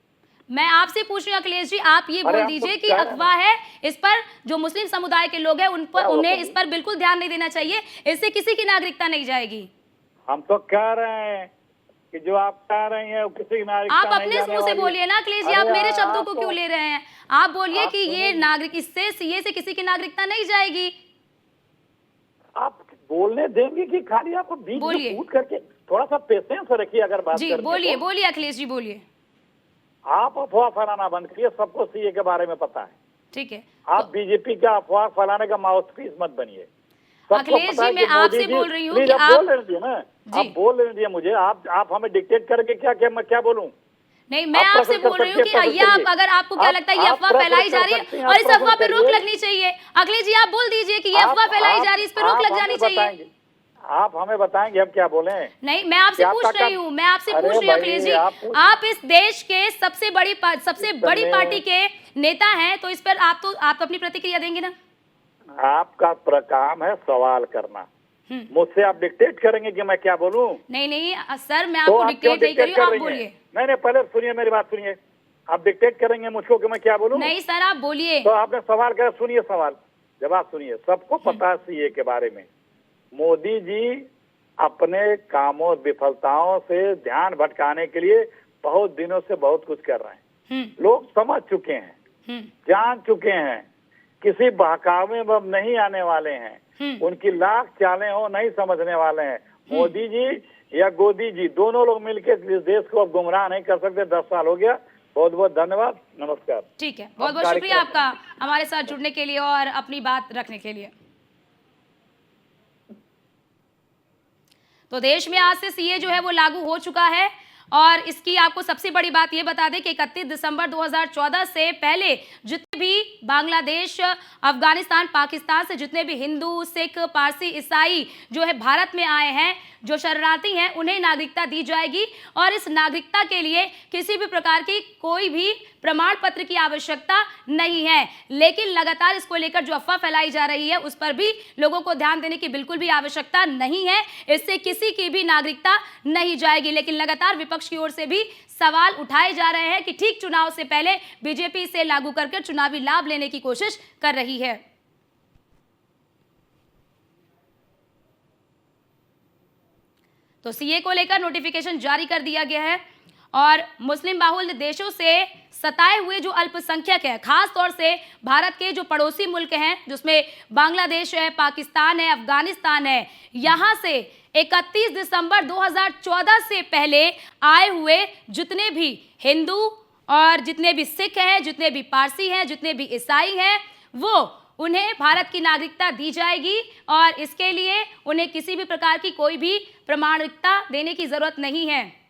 मैं आपसे पूछ रही हूँ अखिलेश जी, आप ये बोल दीजिए कि अफवाह है, इस पर जो मुस्लिम समुदाय के लोग हैं उन्हें इस पर बिल्कुल ध्यान नहीं देना चाहिए, इससे किसी की नागरिकता नहीं जाएगी। हम तो कह रहे हैं कि जो आप कह रहे हैं किसी की नागरिकता आप अपने मुंह से बोलिए ना अखिलेश जी, आप मेरे शब्दों को क्यों ले रहे हैं? आप बोलिए कि ये नागरिक, इससे सीए से किसी की नागरिकता नहीं जाएगी। आप बोलने देंगे कि खाली आपको बीच में पूछ करके? थोड़ा सा पेशेंस रखिए अगर बात जी। बोलिए अखिलेश जी, बोलिए। आप अफवाह फैलाना बंद करिए, सबको सीए के बारे में पता है। ठीक है, आप बीजेपी का अफवाह फैलाने का माउथपीस मत बनिए। अखिलेश जी, मैं आपसे बोल रही हूँ कि आप बोल लेने दिए ना, आप बोल लेने दिए मुझे। आप हमें डिक्टेट करके क्या मैं क्या बोलूं? नहीं, मैं आप आपसे प्रश्न बोल कर रही हूँ कि सकते हैं, ये आप, प्रश्न अगर आपको क्या आप- लगता है ये आप अफवाह प्रश्न फैलाई कर जा रही सकते है हैं, और आप इस प्रश्न अफवाह पे रोक करिए। लगनी चाहिए। अखिलेश जी आप बोल दीजिए कि ये अफवाह फैलाई जा रही है, इस पे रोक लग जानी चाहिए। आप हमें बताएंगे, हम क्या बोले? नहीं, मैं आपसे क्या पूछ आपका रही काम- हूँ, मैं आपसे अरे पूछ रही हूँ भाई, अखिलेश जी, आप आप इस देश के सबसे बड़ी समय- पार्टी के नेता हैं, तो इस पर आप तो अपनी प्रतिक्रिया देंगे ना। आपका काम है सवाल करना, मुझसे आप डिक्टेट करेंगे कि मैं क्या बोलूं? नहीं नहीं सर, मैं तो आपको आप क्यों डिक्टेट नहीं कर रही डिक्टेट हूँ, कर आप रही बोलिए। हैं? नहीं, पहले सुनिए, मेरी बात सुनिए। आप डिक्टेट करेंगे मुझको कि मैं क्या बोलूं? नहीं सर, आप बोलिए। तो आपने सवाल किया, सुनिए सवाल, जवाब सुनिए। सबको पता है सीए के बारे में। मोदी जी अपने कामों विफलताओं से ध्यान भटकाने के लिए बहुत दिनों से बहुत कुछ कर रहे हैं। लोग समझ चुके हैं, जान चुके हैं, किसी बहकावे में अब नहीं आने वाले हैं। उनकी लाख चालें हो नहीं समझने वाले हैं। मोदी जी या गोदी जी दोनों लोग मिलकर इस देश को अब गुमराह नहीं कर सकते। 10 साल हो गया। बहुत बहुत धन्यवाद, नमस्कार। ठीक है, बहुत बहुत शुक्रिया आपका हमारे साथ जुड़ने के लिए और अपनी बात रखने के लिए। तो देश में आज से सीए जो है वो लागू हो चुका है और इसकी आपको सबसे बड़ी बात ये बता दें कि 31 दिसंबर 2014 से पहले जितने भी बांग्लादेश, अफगानिस्तान, पाकिस्तान से जितने भी हिंदू, सिख, पारसी, ईसाई जो है भारत में आए हैं, जो शरणार्थी हैं, उन्हें नागरिकता दी जाएगी और इस नागरिकता के लिए किसी भी प्रकार की कोई भी प्रमाण पत्र की आवश्यकता नहीं है। लेकिन लगातार इसको लेकर जो अफवाह फैलाई जा रही है उस पर भी लोगों को ध्यान देने की बिल्कुल भी आवश्यकता नहीं है। इससे किसी की भी नागरिकता नहीं जाएगी। लेकिन लगातार विपक्ष की ओर से भी सवाल उठाए जा रहे हैं कि ठीक चुनाव से पहले बीजेपी इसे लागू करके चुनावी लाभ लेने की कोशिश कर रही है। तो सीए को लेकर नोटिफिकेशन जारी कर दिया गया है और मुस्लिम बाहुल्य देशों से सताए हुए जो अल्पसंख्यक हैं, खास तौर से भारत के जो पड़ोसी मुल्क हैं जिसमें बांग्लादेश है, पाकिस्तान है, अफगानिस्तान है, यहां से 31 दिसंबर 2014 से पहले आए हुए जितने भी हिंदू और जितने भी सिख हैं, जितने भी पारसी हैं, जितने भी ईसाई हैं, वो उन्हें भारत की नागरिकता दी जाएगी और इसके लिए उन्हें किसी भी प्रकार की कोई भी प्रमाणिकता देने की जरूरत नहीं है।